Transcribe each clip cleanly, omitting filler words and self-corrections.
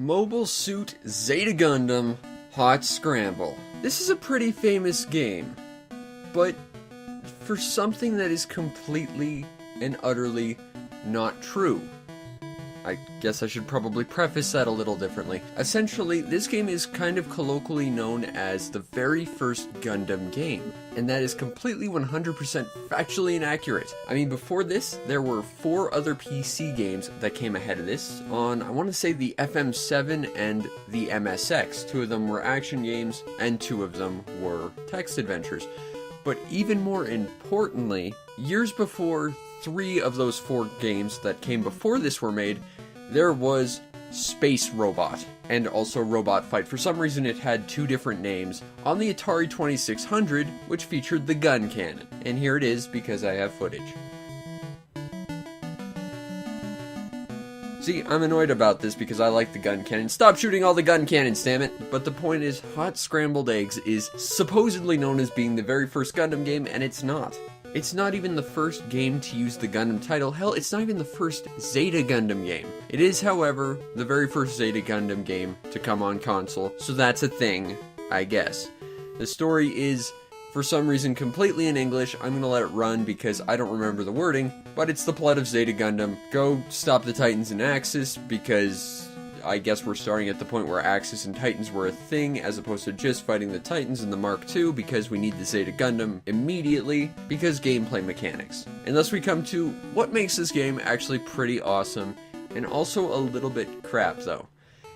Mobile Suit Zeta Gundam Hot Scramble. This is a pretty famous game, but for something that is completely and utterly not true. I guess I should probably preface that a little differently. Essentially, this game is kind of colloquially known as the very first Gundam game, and that is completely 100% factually inaccurate. I mean, before this, there were 4 other PC games that came ahead of this on, I want to say, the FM7 and the MSX. 2 of them were action games, and 2 of them were text adventures. But even more importantly, years before 3 of those 4 games that came before this were made, there was Space Robot, and also Robot Fight. For some reason it had 2 different names on the Atari 2600, which featured the gun cannon. And here it is because I have footage. See, I'm annoyed about this because I like the gun cannon. Stop shooting all the gun cannons, damn it! But the point is, Hot Scrambled Eggs is supposedly known as being the very first Gundam game, and it's not. It's not even the first game to use the Gundam title. Hell, it's not even the first Zeta Gundam game. It is, however, the very first Zeta Gundam game to come on console, so that's a thing, I guess. The story is, for some reason, completely in English. I'm gonna let it run because I don't remember the wording, but it's the plot of Zeta Gundam. Go stop the Titans in Axis, because I guess we're starting at the point where Axis and Titans were a thing, as opposed to just fighting the Titans in the Mark II, because we need the Zeta Gundam immediately, because gameplay mechanics. And thus we come to what makes this game actually pretty awesome, and also a little bit crap though.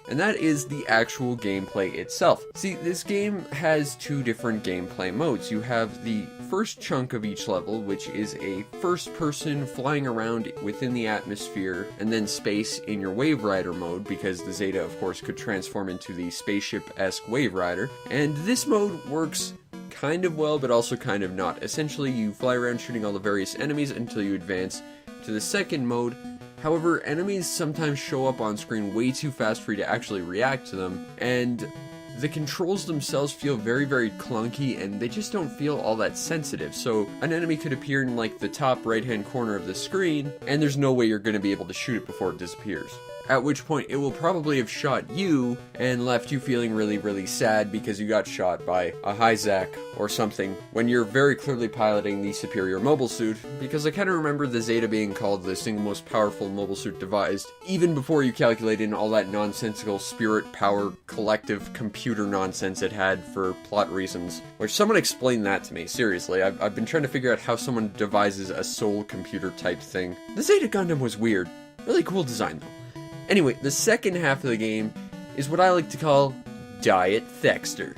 And that is the actual gameplay itself. See, this game has 2 different gameplay modes. You have the first chunk of each level, which is a first-person flying around within the atmosphere, and then space in your Wave Rider mode, because the Zeta, of course, could transform into the spaceship-esque Wave Rider. And this mode works kind of well, but also kind of not. Essentially, you fly around shooting all the various enemies until you advance to the second mode. However, enemies sometimes show up on screen way too fast for you to actually react to them, and the controls themselves feel very, very clunky, and they just don't feel all that sensitive. So an enemy could appear in like the top right-hand corner of the screen, and there's no way you're going to be able to shoot it before it disappears. At which point it will probably have shot you and left you feeling really, really sad because you got shot by a Hyzak or something when you're very clearly piloting the superior mobile suit, because I kind of remember the Zeta being called the single most powerful mobile suit devised, even before you calculate in all that nonsensical spirit power collective computer nonsense it had for plot reasons. Which, someone explain that to me, seriously. I've been trying to figure out how someone devises a soul computer type thing. The Zeta Gundam was weird. Really cool design though. Anyway, the second half of the game is what I like to call Diet Thexter,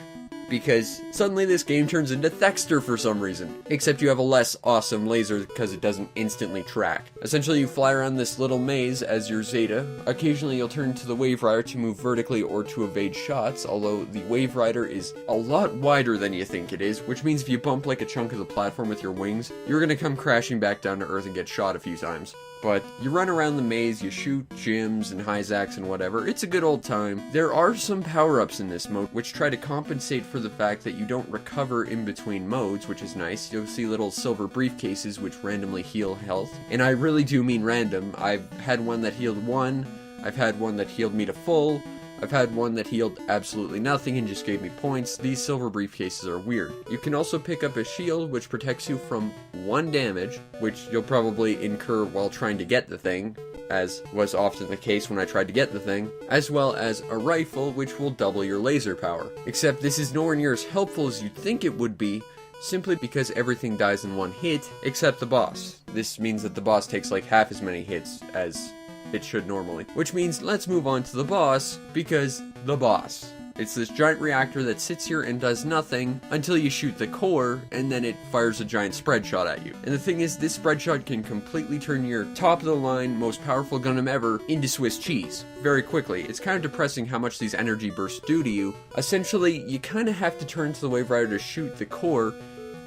because suddenly this game turns into Thexter for some reason, except you have a less awesome laser because it doesn't instantly track. Essentially, you fly around this little maze as your Zeta. Occasionally you'll turn to the Wave Rider to move vertically or to evade shots, although the Wave Rider is a lot wider than you think it is, which means if you bump like a chunk of the platform with your wings, you're gonna come crashing back down to Earth and get shot a few times. But you run around the maze, you shoot Jims and Hyzaks and whatever. It's a good old time. There are some power-ups in this mode which try to compensate for the fact that you don't recover in between modes, which is nice. You'll see little silver briefcases which randomly heal health. And I really do mean random. I've had one that healed 1, I've had one that healed me to full, I've had one that healed absolutely nothing and just gave me points. These silver briefcases are weird. You can also pick up a shield which protects you from 1 damage, which you'll probably incur while trying to get the thing, as was often the case when I tried to get the thing, as well as a rifle which will double your laser power. Except this is nowhere near as helpful as you'd think it would be, simply because everything dies in 1 hit, except the boss. This means that the boss takes like half as many hits as it should normally. Which means let's move on to the boss, because the boss. It's this giant reactor that sits here and does nothing until you shoot the core, and then it fires a giant spread shot at you. And the thing is, this spread shot can completely turn your top-of-the-line, most powerful Gundam ever into Swiss cheese very quickly. It's kind of depressing how much these energy bursts do to you. Essentially, you kind of have to turn to the Wave Rider to shoot the core,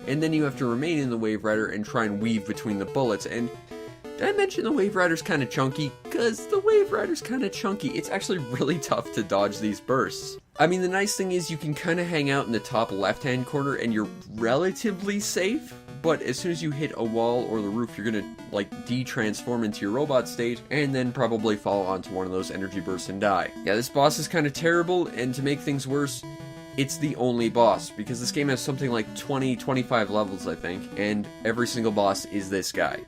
and then you have to remain in the Wave Rider and try and weave between the bullets. And did I mention the Wave Rider's kind of chunky? Because the Wave Rider's kind of chunky. It's actually really tough to dodge these bursts. I mean, the nice thing is you can kind of hang out in the top left-hand corner and you're relatively safe, but as soon as you hit a wall or the roof, you're gonna, like, de-transform into your robot state, and then probably fall onto one of those energy bursts and die. Yeah, this boss is kind of terrible, and to make things worse, it's the only boss, because this game has something like 20-25 levels, I think, and every single boss is this guy.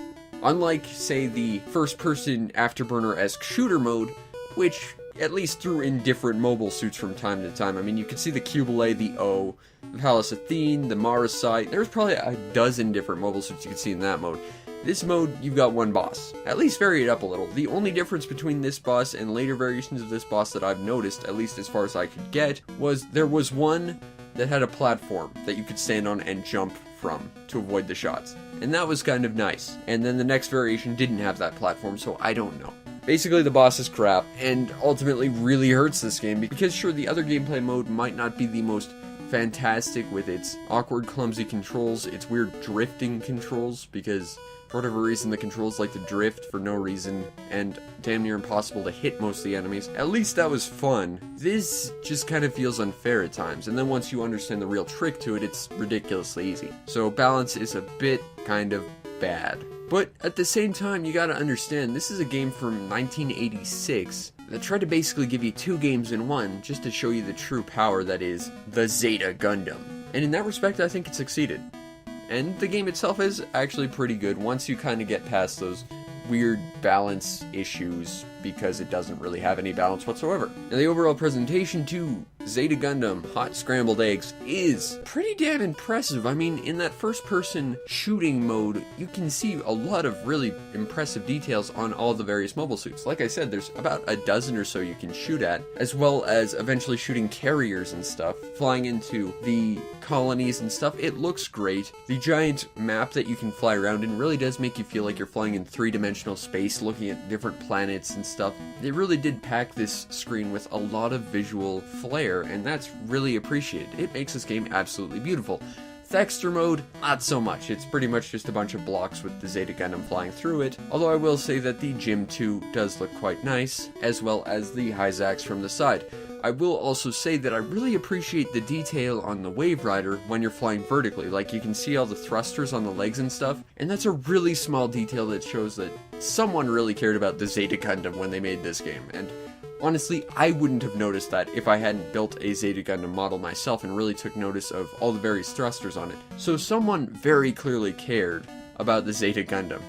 Unlike, say, the first-person Afterburner-esque shooter mode, which at least threw in different mobile suits from time to time. I mean, you could see the Cubile, the O, the Pallas Athene, the Marasite. There's probably a dozen different mobile suits you could see in that mode. This mode, you've got one boss. At least vary it up a little. The only difference between this boss and later variations of this boss that I've noticed, at least as far as I could get, was there was one that had a platform that you could stand on and jump from to avoid the shots. And that was kind of nice. And then the next variation didn't have that platform, so I don't know. Basically, the boss is crap, and ultimately really hurts this game, because sure, the other gameplay mode might not be the most fantastic with its awkward, clumsy controls, its weird drifting controls, because for whatever reason the controls like to drift for no reason, and damn near impossible to hit most of the enemies. At least that was fun. This just kind of feels unfair at times, and then once you understand the real trick to it, it's ridiculously easy. So balance is a bit kind of bad. But at the same time, you gotta understand, this is a game from 1986 that tried to basically give you two games in one just to show you the true power that is the Zeta Gundam. And in that respect, I think it succeeded. And the game itself is actually pretty good once you kind of get past those weird balance issues, because it doesn't really have any balance whatsoever. Now, the overall presentation to Zeta Gundam Hot Scrambled Eggs is pretty damn impressive. I mean, in that first-person shooting mode, you can see a lot of really impressive details on all the various mobile suits. Like I said, there's about a dozen or so you can shoot at, as well as eventually shooting carriers and stuff, flying into the colonies and stuff. It looks great. The giant map that you can fly around in really does make you feel like you're flying in three-dimensional space, looking at different planets and stuff. They really did pack this screen with a lot of visual flair, and that's really appreciated. It makes this game absolutely beautiful. Thexter mode, not so much. It's pretty much just a bunch of blocks with the Zeta Gundam flying through it, although I will say that the Gym 2 does look quite nice, as well as the Hyzax from the side. I will also say that I really appreciate the detail on the Wave Rider when you're flying vertically. Like, you can see all the thrusters on the legs and stuff, and that's a really small detail that shows that someone really cared about the Zeta Gundam when they made this game. And honestly, I wouldn't have noticed that if I hadn't built a Zeta Gundam model myself and really took notice of all the various thrusters on it. So someone very clearly cared about the Zeta Gundam.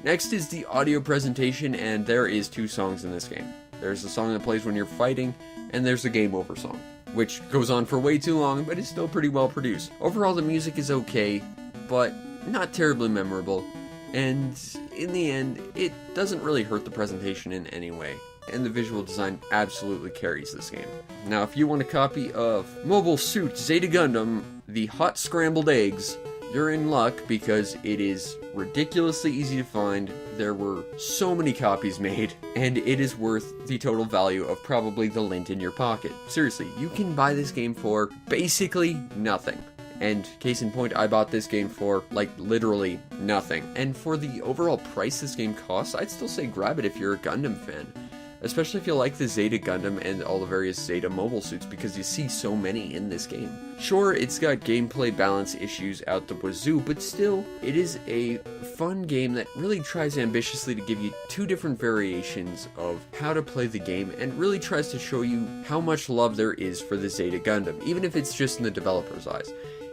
Next is the audio presentation, and there is two songs in this game. There's the song that plays when you're fighting, and there's the game over song, which goes on for way too long, but is still pretty well produced. Overall, the music is okay, but not terribly memorable, and in the end, it doesn't really hurt the presentation in any way, and the visual design absolutely carries this game. Now, if you want a copy of Mobile Suit Zeta Gundam, the Hot Scrambled Eggs, you're in luck, because it is ridiculously easy to find. There were so many copies made, and it is worth the total value of probably the lint in your pocket. Seriously, you can buy this game for basically nothing. And case in point, I bought this game for, like, literally nothing. And for the overall price this game costs, I'd still say grab it if you're a Gundam fan. Especially if you like the Zeta Gundam and all the various Zeta mobile suits, because you see so many in this game. Sure, it's got gameplay balance issues out the wazoo, but still, it is a fun game that really tries ambitiously to give you two different variations of how to play the game, and really tries to show you how much love there is for the Zeta Gundam, even if it's just in the developer's eyes.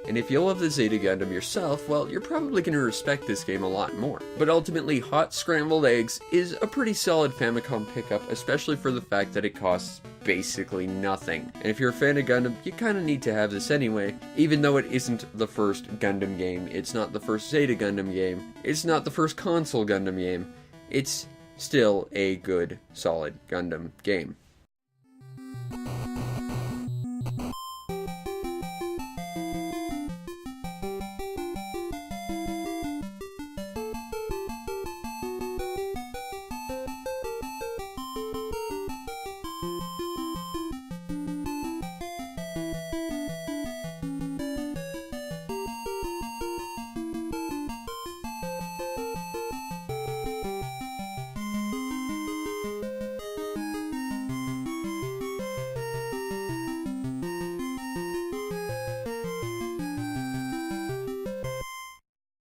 And if you love the Zeta Gundam yourself, well, you're probably going to respect this game a lot more. But ultimately, Hot Scrambled Eggs is a pretty solid Famicom pickup, especially for the fact that it costs basically nothing. And if you're a fan of Gundam, you kind of need to have this anyway, even though it isn't the first Gundam game, it's not the first Zeta Gundam game, it's not the first console Gundam game, it's still a good, solid Gundam game.